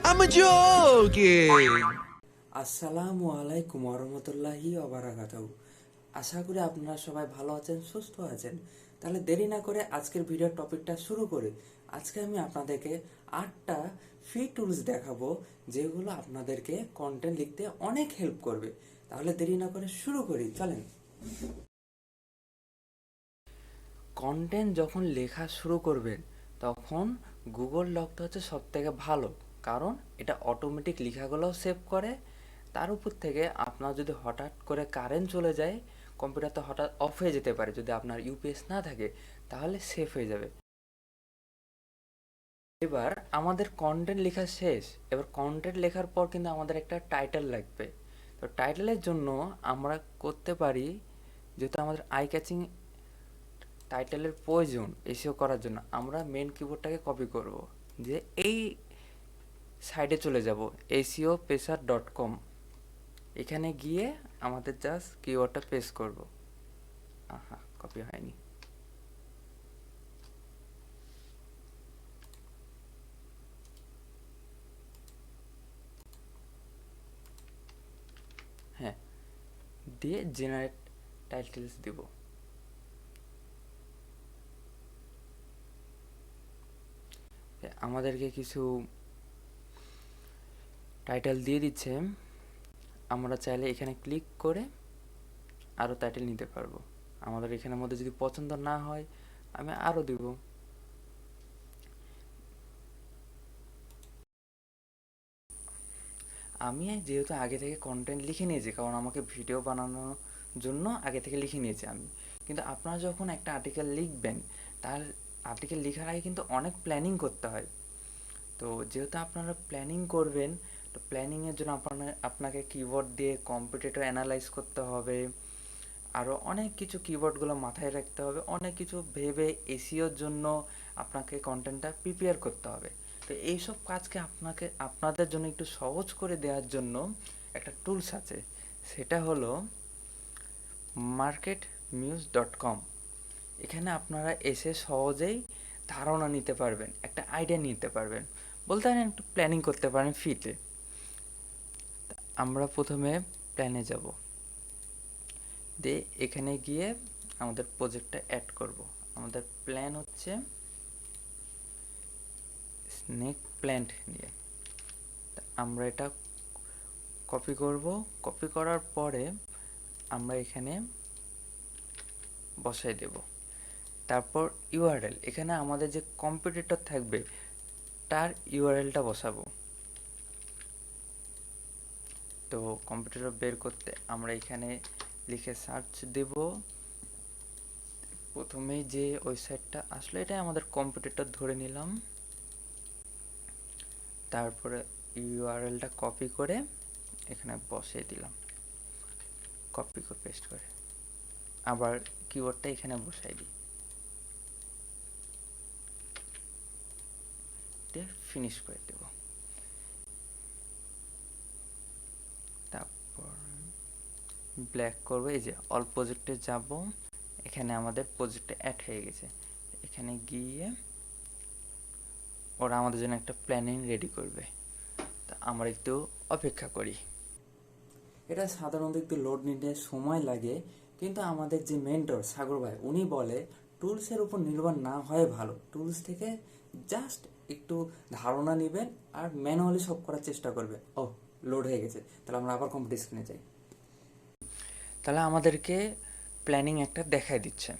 I'm joking. আসসালামু আলাইকুম ওরহমতুল্লাহি ওবারাকাতুহু। আশা করি আপনারা সবাই ভালো আছেন, সুস্থ আছেন। তাহলে দেরি না করে আজকের ভিডিওর টপিকটা শুরু করি। আজকে আমি আপনাদেরকে 8টা ফ্রি টুলস দেখাবো যেগুলো আপনাদেরকে কন্টেন্ট লিখতে অনেক হেল্প করবে। তাহলে দেরি না করে শুরু করি, চলেন। কন্টেন্ট যখন লেখা শুরু করবেন তখন গুগল ডকটা হচ্ছে সবথেকে ভালো, কারণ এটা অটোমেটিক লেখাগুলোও সেভ করে। তার উপর থেকে আপনার যদি হঠাৎ করে কারেন্ট চলে যায়, কম্পিউটারটা হঠাৎ অফ হয়ে যেতে পারে, যদি আপনার ইউপিএস না থাকে তাহলে সেভ হয়ে যাবে। এবার আমাদের কন্টেন্ট লেখা শেষ। এবার কন্টেন্ট লেখার পর কিন্তু আমাদের একটা টাইটেল লাগবে। তো টাইটেলের জন্য আমরা করতে পারি, যেহেতু আমাদের আই ক্যাচিং টাইটেলের প্রয়োজন এসিও করার জন্য, আমরা মেন কিবোর্ডটাকে কপি করব, যে এই সাইডে চলে যাব SEOpesaর.com। এখানে গিয়ে আমাদের জাস্ট কিওয়ার্ডটা পেস্ট করব। আহা, কপি হয়নি। হ্যাঁ, দিয়ে জেনারেট টাইটেলস দিব। আমাদেরকে কিছু টাইটেল দিয়ে দিচ্ছে, আমরা চাইলে এখানে ক্লিক করে আরও টাইটেল নিতে পারবো। আমাদের এখানের মধ্যে যদি পছন্দ না হয় আমি আরও দিব। আমি যেহেতু আগে থেকে কন্টেন্ট লিখে নিয়েছি, কারণ আমাকে ভিডিও বানানোর জন্য আগে থেকে লিখে নিয়েছি আমি। কিন্তু আপনারা যখন একটা আর্টিকেল লিখবেন, তার আর্টিকেল লেখার আগে কিন্তু অনেক প্ল্যানিং করতে হয়। তো যেহেতু আপনারা প্ল্যানিং করবেন, তো প্ল্যানিংয়ের জন্য আপনাকে কিবোর্ড দিয়ে কম্পিটিটর অ্যানালাইজ করতে হবে, আরও অনেক কিছু কিবোর্ডগুলো মাথায় রাখতে হবে, অনেক কিছু ভেবে এসিওর জন্য আপনাকে কন্টেন্টটা প্রিপেয়ার করতে হবে। তো এইসব কাজকে আপনাদের জন্য একটু সহজ করে দেওয়ার জন্য একটা টুলস আছে, সেটা হলো marketmuse.com। এখানে আপনারা এসে সহজেই ধারণা নিতে পারবেন, একটা আইডিয়া নিতে পারবেন, বলতে পারেন একটু প্ল্যানিং করতে পারেন ফ্রিতে। আমরা প্রথমে প্ল্যানে যাব, দিয়ে এখানে গিয়ে আমাদের প্রজেক্টটা অ্যাড করব। আমাদের প্ল্যান হচ্ছে স্নেক প্ল্যান্ট নিয়ে। আমরা এটা কপি করব। কপি করার পরে আমরা এখানে বসাই দেব। তারপর ইউআরএল, এখানে আমাদের যে কম্পিটিটর থাকবে তার ইউআরএলটা বসাবো। তো কম্পিটিটর বের করতে আমরা এখানে লিখে সার্চ দেব। প্রথমেই যে ওয়েবসাইটটা আসলে এটাই আমাদের কম্পিটিটর ধরে নিলাম। তারপরে ইউআরএলটা কপি করে এখানে বসিয়ে দিলাম, কপি করে পেস্ট করে। আবার কিওয়ার্ডটা এখানে বসাই দিই, দিয়ে ফিনিশ করে দেব। তারপর ব্ল্যাক করবো, এই যে অল প্রজেক্টে যাব, এখানে আমাদের প্রজেক্টে অ্যাড হয়ে গেছে। এখানে গিয়ে ওরা আমাদের জন্য একটা প্ল্যানিং রেডি করবে, তা আমরা একটু অপেক্ষা করি। এটা সাধারণত একটু লোড নিতে সময় লাগে, কিন্তু আমাদের যে মেন্টর সাগর ভাই উনি বলে টুলসের উপর নির্ভর না হয় ভালো। টুলস থেকে জাস্ট একটু ধারণা নেবেন আর ম্যানুয়ালি সব করার চেষ্টা করবেন। ও, লোড হয়ে গেছে, তাহলে আমরা আবার কম্পিউটার স্ক্রিনে যাই। তাহলে আমাদেরকে প্ল্যানিং একটা দেখাই দিচ্ছে।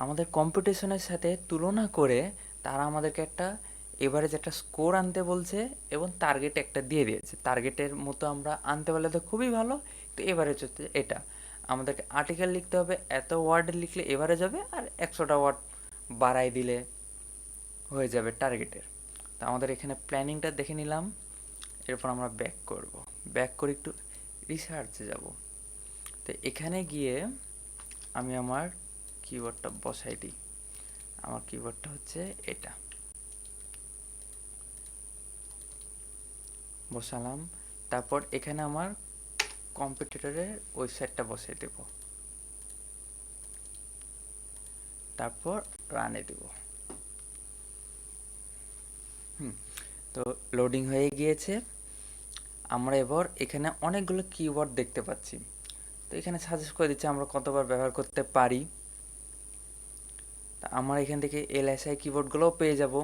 আমাদের কম্পিটিশনের সাথে তুলনা করে তারা আমাদেরকে একটা এভারেজ একটা স্কোর আনতে বলছে, এবং টার্গেট একটা দিয়ে দিয়েছে। টার্গেটের মতো আমরা আনতে পারলে তো খুবই ভালো। তো এভারেজ হচ্ছে এটা, আমাদেরকে আর্টিকেল লিখতে হবে, এত ওয়ার্ড লিখলে এভারেজ হবে, আর 100টা ওয়ার্ড বাড়াই দিলে হয়ে যাবে টার্গেটের। তো আমাদের এখানে প্ল্যানিংটা দেখে নিলাম। এরপর আমরা ব্যাক করব, ব্যাক করে একটু রিসার্চে যাব। তো এখানে গিয়ে আমি আমার কিওয়ার্ডটা বসাই দিই। আমার কিবোর্ডটা হচ্ছে এটা, বসালাম। তারপর এখানে আমার কম্পিউটারের ওয়েবসাইটটা বসিয়ে দেব, তারপর রানে দেব। তো তো লোডিং হয়ে গিয়েছে। আমরা এবার এখানে অনেকগুলো কিওয়ার্ড দেখতে পাচ্ছি। তো এখানে সাজেস্ট করে দিচ্ছে আমরা কতবার ব্যবহার করতে পারি। তা আমরা এখান থেকে এলএসআই কিবোর্ডগুলোও পেয়ে যাব,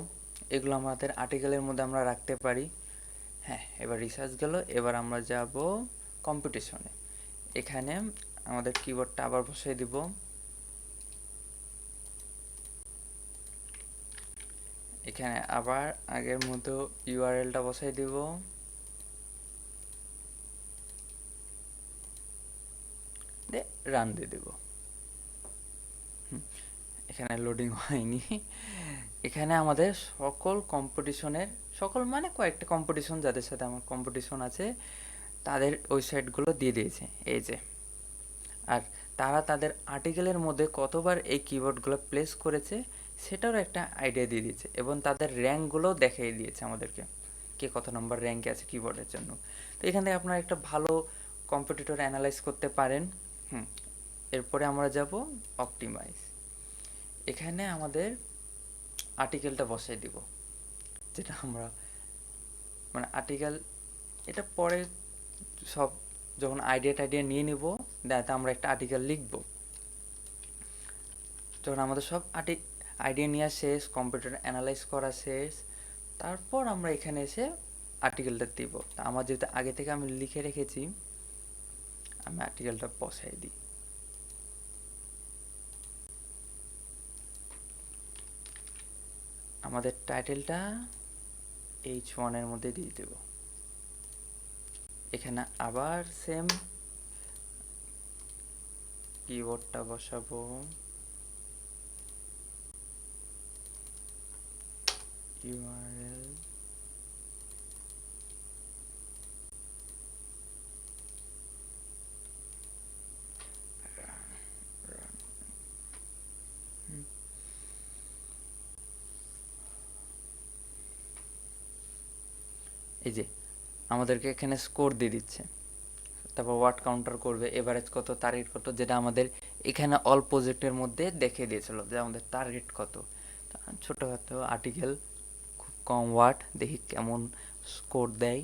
এগুলো আমাদের আর্টিকেলের মধ্যে আমরা রাখতে পারি। হ্যাঁ, এবার রিসার্চ গেল। এবার আমরা যাব কম্পিটিশনে। এখানে আমাদের কিবোর্ডটা আবার বসিয়ে দিব। এখানে আবার আগের মতো ইউআরএলটা বসাই দিব। রান দিয়ে দেব। এখানে লোডিং হয়নি। এখানে আমাদের সকল কম্পিটিশনের, সকল মানে কয়েকটা কম্পিটিশন যাদের সাথে আমার কম্পিটিশন আছে তাদের ওয়েবসাইটগুলো দিয়ে দিয়েছে এই যে। আর তারা তাদের আর্টিকেলের মধ্যে কতবার এই কিওয়ার্ডগুলো প্লেস করেছে সেটারও একটা আইডিয়া দিয়ে দিয়েছে, এবং তাদের র্যাঙ্কগুলোও দেখিয়ে দিয়েছে আমাদেরকে, কে কত নম্বর র্যাঙ্কে আছে কিওয়ার্ডের জন্য। তো এখান থেকে আপনারা একটা ভালো কম্পিটিটর অ্যানালাইজ করতে পারেন। এরপরে আমরা যাব অপটিমাইজ। এখানে আমাদের আর্টিকেলটা বসাই দিব, যেটা আমরা মানে আর্টিকেল, এটা পরে সব যখন আইডিয়া নিয়ে নিব তাতে আমরা একটা আর্টিকেল লিখব। যখন আমাদের সব আইডিয়া নেওয়া শেষ, কম্পিউটার অ্যানালাইজ করা শেষ, তারপর আমরা এখানে এসে আর্টিকেলটা দিব। তা আমার যেহেতু আগে থেকে আমি লিখে রেখেছি, আমি আর্টিকেলটা বসাই দিই। আমাদের টাইটেলটা H1 এর মধ্যে দিয়ে দেব। এখানে আবার সেম কিওয়ার্ডটা বসাবো, ইউআরএল এই যে আমাদেরকে এখানে স্কোর দিয়ে দিচ্ছে, তারপর ওয়ার্ড কাউন্টার করবে, এভারেজ কত, টার্গেট কত, যেটা আমাদের এখানে অল প্রজেক্টের মধ্যে দেখিয়ে দিয়েছিল যে আমাদের টার্গেট কত। ছোটোখাটো আর্টিকেল, খুব কম ওয়ার্ড, দেখি কেমন স্কোর দেয়।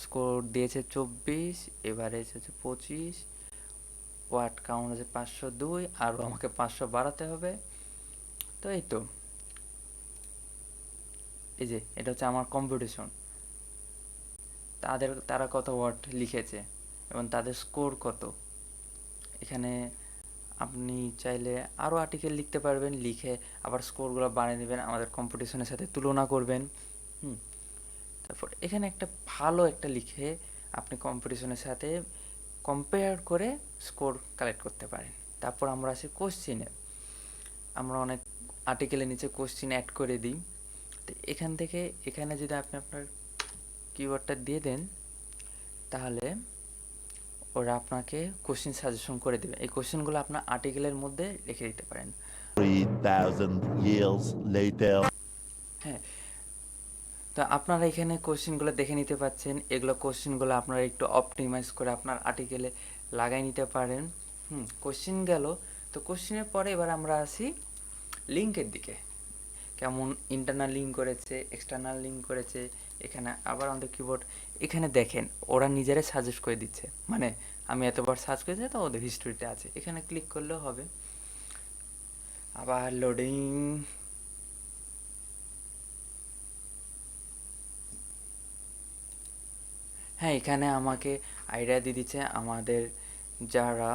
স্কোর দিয়েছে 24, এভারেজ হচ্ছে 25, ওয়ার্ড কাউন্ট হচ্ছে 502, আরও আমাকে 500 বাড়াতে হবে। তো এই তো, এই যে এটা হচ্ছে আমার কম্পিটিশন, তারা কত ওয়ার্ড লিখেছে এবং তাদের স্কোর কত। এখানে আপনি চাইলে আরও আর্টিকেল লিখতে পারবেন, লিখে আবার স্কোরগুলো বানিয়ে নেবেন, আমাদের কম্পিটিশনের সাথে তুলনা করবেন। তারপর এখানে একটা ভালো একটা লিখে আপনি কম্পিটিশনের সাথে কম্পেয়ার করে স্কোর কালেক্ট করতে পারেন। তারপর আমরা আসি কোশ্চিনে। আমরা অনেক আর্টিকেলের নিচে কোশ্চিন অ্যাড করে দিই। তো এখান থেকে এখানে যদি আপনি আপনার কিওয়ার্ডটা দিয়ে দেন, তাহলে ওরা আপনাকে কোশ্চিন সাজেশন করে দেবে। এই কোশ্চিনগুলো আপনার আর্টিকেলের মধ্যে রেখে দিতে পারেন। 3000 years later. হ্যাঁ, তো আপনারা এখানে কোশ্চিনগুলো দেখে নিতে পাচ্ছেন। এগুলো কোশ্চিনগুলো আপনারা একটু অপটিমাইজ করে আপনার আর্টিকেলে লাগাই নিতে পারেন। কোশ্চিন গেল। তো কোশ্চিনের পরে এবার আমরা আসি লিঙ্কের দিকে, কেমন ইন্টারনাল লিঙ্ক করেছে, এক্সটার্নাল লিঙ্ক করেছে। এখানে আবার আমাদের কিবোর্ড, এখানে দেখেন ওরা নিজেরাই সাজেস্ট করে দিচ্ছে, মানে আমি এতবার সার্চ করেছি তো ওদের হিস্ট্রিতে আছে, এখানে ক্লিক করলেও হবে। আবার লোডিং। হ্যাঁ, এখানে আমাকে আইডিয়া দিয়ে দিচ্ছে আমাদের যারা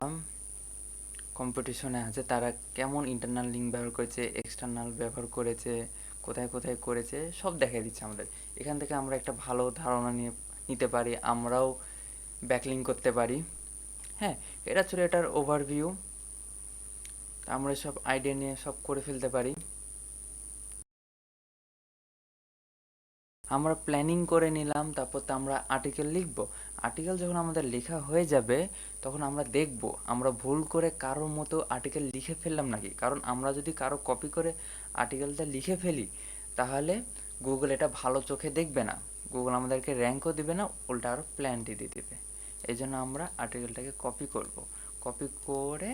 কম্পিটিশনে আছে তারা কেমন ইন্টারনাল লিঙ্ক ব্যবহার করেছে, এক্সটার্নাল ব্যবহার করেছে, কোথায় কোথায় করেছে, সব দেখাই দিচ্ছে আমাদের। এখান থেকে আমরা একটা ভালো ধারণা নিতে পারি, আমরাও ব্যাকলিঙ্ক করতে পারি। হ্যাঁ, এটা ছিল এটার ওভারভিউ। আমরা সব আইডিয়া নিয়ে সব করে ফেলতে পারি। আমরা প্ল্যানিং করে নিলাম, তারপর তো আমরা আর্টিকেল লিখব। আর্টিকেল যখন আমাদের লেখা হয়ে যাবে তখন আমরা দেখব আমরা ভুল করে কারোর মতো আর্টিকেল লিখে ফেললাম নাকি। কারণ আমরা যদি কারো কপি করে আর্টিকেলটা লিখে ফেলি তাহলে গুগল এটা ভালো চোখে দেখবে না, গুগল আমাদেরকে র্যাঙ্কও দিবে না, উল্টা আরও প্ল্যানটি দিয়ে দেবে। এই জন্য আমরা আর্টিকেলটাকে কপি করব। কপি করে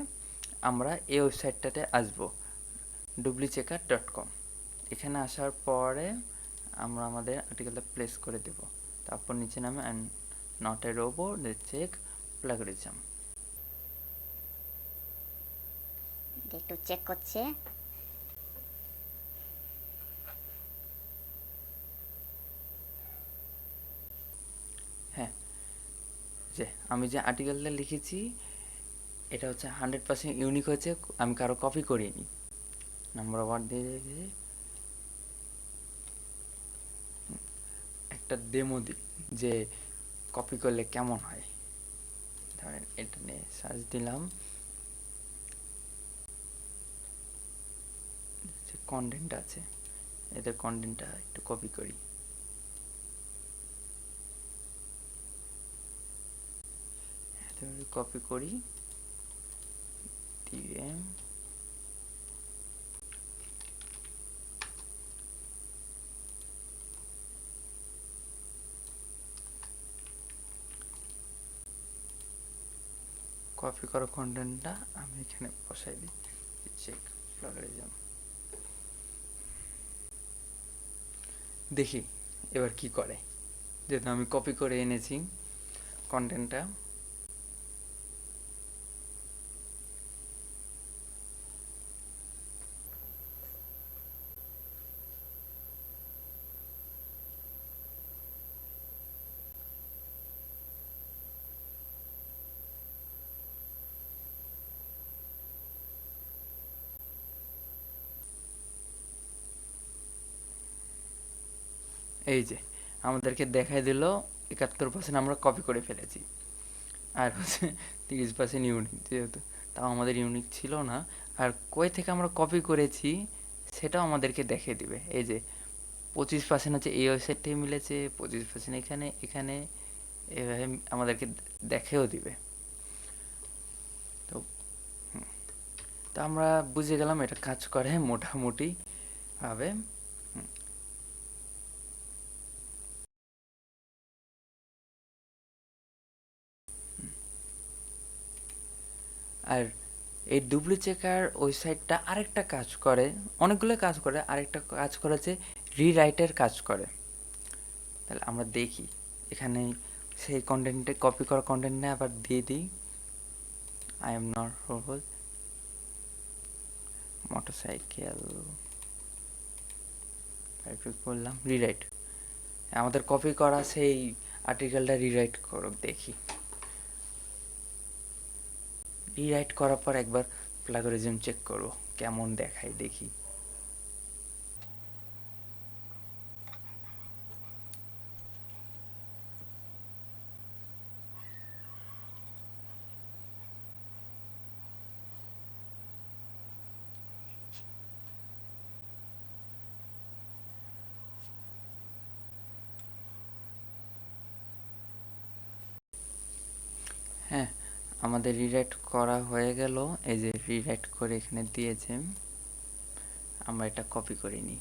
আমরা এই ওয়েবসাইটটাতে আসবো, wchecker.com। এখানে আসার পরে আমরা আমাদের আর্টিকেলটা প্লেস করে দেব। তারপর নিচে নামে and not a robot check plagiarism. একটু চেক করছে। হ্যাঁ, যে আমি যে আর্টিকেলটা লিখেছি এটা হচ্ছে 100% ইউনিক হয়েছে, আমি কারো কপি করিনি। নাম্বার ওয়ান দিয়ে দিয়েছি, একটা ডেমো দিই যে কপি করলে কেমন হয়। ধরেন এটা নিয়ে সার্চ দিলাম, যে কন্টেন্ট আছে এদের কন্টেন্টটা একটু কপি করি। কপি করি দিয়ে কপি করা কন্টেন্টটা আমি এখানে বসাই দিই, চেক প্লাগরিজম। দেখি এবার কি করে, যেহেতু আমি কপি করে এনেছি কন্টেন্টটা। এই যে আমাদেরকে দেখাই দিল 71% আমরা কপি করে ফেলেছি, আর হচ্ছে 30% ইউনিক, যেহেতু তাও আমাদের ইউনিক ছিল না। আর কই থেকে আমরা কপি করেছি সেটাও আমাদেরকে দেখিয়ে দিবে। এই যে 25% হচ্ছে এই ওয়েবসাইট থেকে মিলেছে, 25% এখানে এখানে, এভাবে আমাদেরকে দেখেও দিবে। তো তো আমরা বুঝে গেলাম এটা কাজ করে মোটামুটি ভাবে। আর এই ডুপ্লিচেকার ওয়েবসাইটটা আরেকটা কাজ করে, অনেকগুলো কাজ করে, আরেকটা কাজ করে হচ্ছে রিরাইটের কাজ করে। তাহলে আমরা দেখি এখানে সেই কন্টেন্টে কপি করা কন্টেন্টে আবার দিয়ে দিই I am not robot motorcycle, বললাম রিরাইট। আমাদের কপি করা সেই আর্টিকেলটা রিরাইট করুক দেখি। রিরাইট করার পর একবার প্লাগরিজম চেক করব কেমন দেখায় দেখি। হ্যাঁ, আমাদের রিরাইট করা হয়ে গেল। এই যে রিরাইট করে এখানে দিয়েছে, আমরা এটা কপি করে নিই।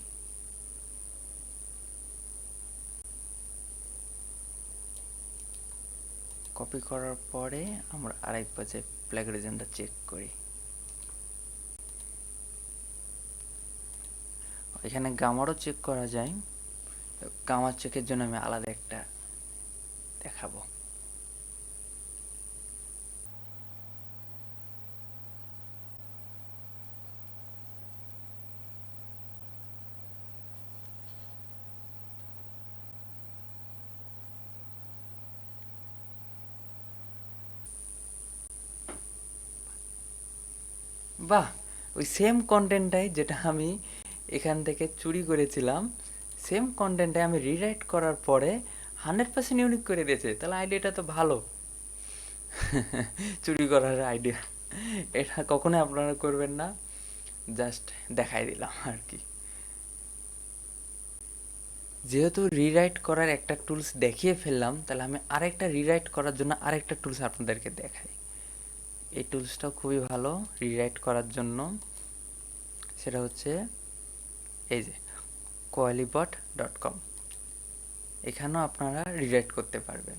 কপি করার পরে আমরা আরেকবার যে প্লাগরিজমটা চেক করি। এখানে গামারও চেক করা যায়, গামার চেকের জন্য আমি আলাদা একটা দেখাবো। বাহ, ওই সেম কন্টেন্টটাই যেটা আমি এখান থেকে চুরি করেছিলাম, সেম কন্টেন্টটাই আমি রিরাইট করার পরে 100% ইউনিক করে দিয়েছে। তাহলে আইডিয়াটা তো ভালো। চুরি করার আইডিয়া এটা কখনোই আপনারা করবেন না, জাস্ট দেখাই দিলাম আর কি। যেহেতু রিরাইট করার একটা টুলস দেখিয়ে ফেললাম, তাহলে আমি আরেকটা রিরাইট করার জন্য আরেকটা টুলস আপনাদেরকে দেখাই। এই টুলসটাও খুবই ভালো রিরাইট করার জন্য, সেটা হচ্ছে এই যে qualybot.com। এখানেও আপনারা রিরাইট করতে পারবেন।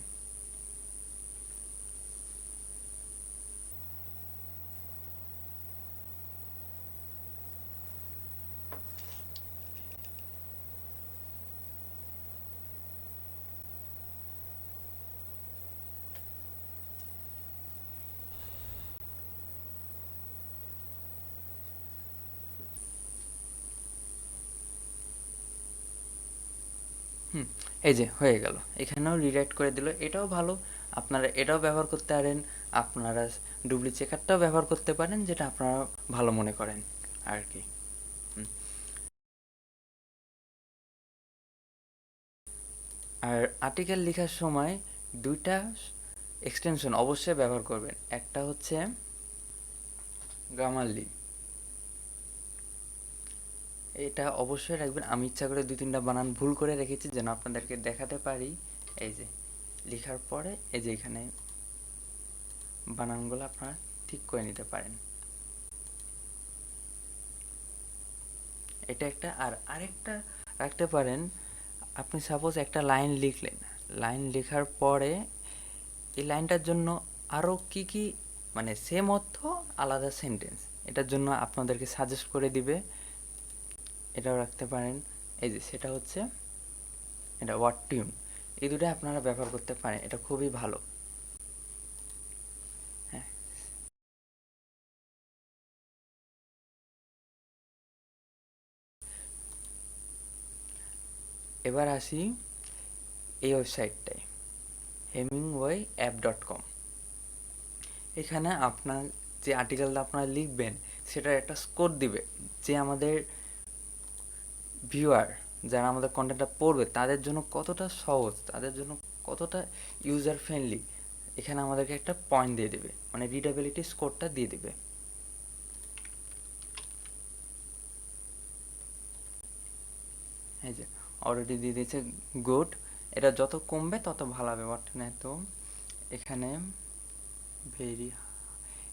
এই যে হয়ে গেল, এখানেও রিরাইট করে দিল, এটাও ভালো। আপনারা এটাও ব্যবহার করতে পারেন, আপনারা ডুপ্লি চেকারটাও ব্যবহার করতে পারেন, যেটা আপনারা ভালো মনে করেন আর কি। আর আর্টিকেল লেখার সময় দুইটা এক্সটেনশন অবশ্যই ব্যবহার করবেন। একটা হচ্ছে গ্রামারলি, এটা অবশ্যই রাখবেন। আমি ইচ্ছা করে 2-3টা বানান ভুল করে রেখেছি যেন আপনাদেরকে দেখাতে পারি। এই যে লেখার পরে এই যে এখানে বানানগুলো আপনারা ঠিক করে নিতে পারেন। এটা একটা। আর আরেকটা রাখতে পারেন, আপনি সাপোজ একটা লাইন লিখলেন, লাইন লেখার পরে এই লাইনটার জন্য আরও কি কি মানে সেম অর্থ আলাদা সেন্টেন্স, এটার জন্য আপনাদেরকে সাজেস্ট করে দিবে, এটাও রাখতে পারেন। এই যে সেটা হচ্ছে এটা ওয়ার্ড টিউন, এই দুটো আপনারা ব্যবহার করতে পারেন, এটা খুবই ভালো। হ্যাঁ, এবার আসি এই ওয়েবসাইটটায়, hemingwayApp.com। এখানে আপনার যে আর্টিকেলটা আপনারা লিখবেন সেটার একটা স্কোর দিবে, যে আমাদের ভিউয়ার, যারা আমাদের কন্টেন্টটা পড়বে তাদের জন্য কতটা সহজ, তাদের জন্য কতটা ইউজার ফ্রেন্ডলি, এখানে আমাদেরকে একটা পয়েন্ট দিয়ে দেবে, মানে রিডেবিলিটি স্কোরটা দিয়ে দেবে। এই যে অলরেডি দিয়ে দিয়েছে গুড। এটা যত কমবে তত ভালো হবে বটনে। তো এখানে ভেরি,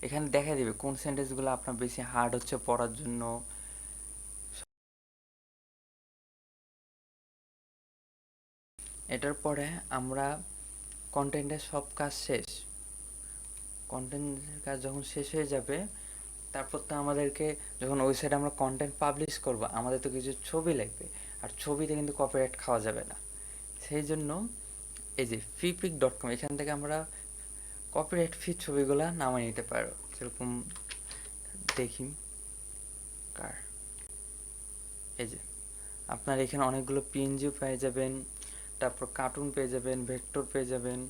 এখানে দেখা দিবে কোন সেন্টেন্সগুলো আপনার বেশি হার্ড হচ্ছে পড়ার জন্য। এটার পরে আমরা কন্টেন্টের সব কাজ শেষ, কন্টেন্টের কাজ যখন শেষ হয়ে যাবে তারপর তো আমাদেরকে যখন ওয়েবসাইটে আমরা কন্টেন্ট পাবলিশ করব আমাদের তো কিছু ছবি লাগবে, আর ছবিতে কিন্তু কপিরাইট খাওয়া যাবে না। সেই জন্য এই যে freepik.com, এখান থেকে আমরা কপিরাইট ফ্রি ছবিগুলো নামিয়ে নিতে পারো। যেরকম দেখি কার, এই যে আপনার এখানে অনেকগুলো পিএনজিও পেয়ে যাবেন, তারপর কার্টুন পেয়ে যাবেন, ভেক্টর পেয়ে যাবেন।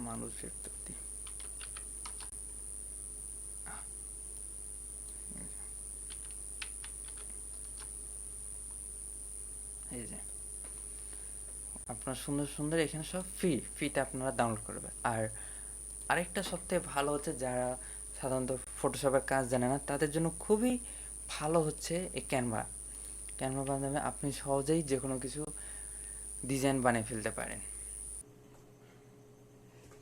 মানুষের তৈরি, এই যে আপনার সুন্দর সুন্দর এখানে সব ফ্রিতে আপনারা ডাউনলোড করবেন। আর আরেকটা সবথেকে ভালো হচ্ছে, যারা সাধারণত ফটোশপের কাজ জানে না তাদের জন্য খুবই ভালো হচ্ছে এই ক্যানভার মাধ্যমে আপনি সহজেই যে কোনো কিছু ডিজাইন বানিয়ে ফেলতে পারেন।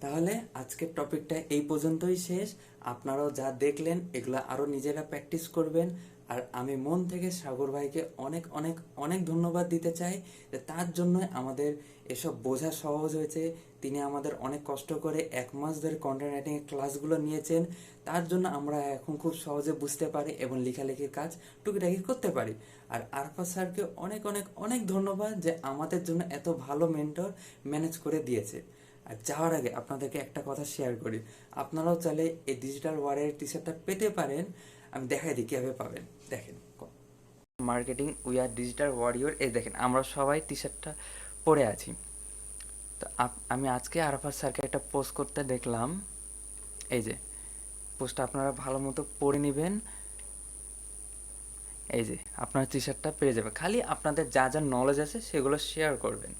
তাহলে আজকের টপিকটা এই পর্যন্তই শেষ। আপনারাও যা দেখলেন এগুলো আরও নিজেরা প্র্যাকটিস করবেন। আর আমি মন থেকে সাগর ভাইকে অনেক অনেক অনেক ধন্যবাদ দিতে চাই, যে তার জন্য আমাদের এসব বোঝা সহজ হয়েছে। তিনি আমাদের অনেক কষ্ট করে 1 মাস ধরে কন্টেন্ট রাইটিংয়ের ক্লাসগুলো নিয়েছেন, তার জন্য আমরা এখন খুব সহজে বুঝতে পারি এবং লেখালেখির কাজ টুকিটাকি করতে পারি। আর আরফাত স্যারকে অনেক অনেক অনেক ধন্যবাদ, যে আমাদের জন্য এত ভালো মেন্টর ম্যানেজ করে দিয়েছে। আর যাওয়ার আগে আপনাদেরকে একটা কথা শেয়ার করি, আপনারাও চাইলে এই ডিজিটাল ওয়ারের টি শার্টটা পেতে পারেন। আমি দেখাই দিই কীভাবে পাবেন। দেখেন, marketing we are digital warrior, এই দেখেন আমরা সবাই টি শার্টটা পরে আছি। তো আমি আজকে আরাফাত স্যারকে একটা পোস্ট করতে দেখলাম, এই যে পোস্টটা আপনারা ভালো মতো পড়ে নেবেন। এই যে আপনার টি শার্টটা পেয়ে যাবে, খালি আপনাদের যা যা নলেজ আছে সেগুলো শেয়ার করবেন।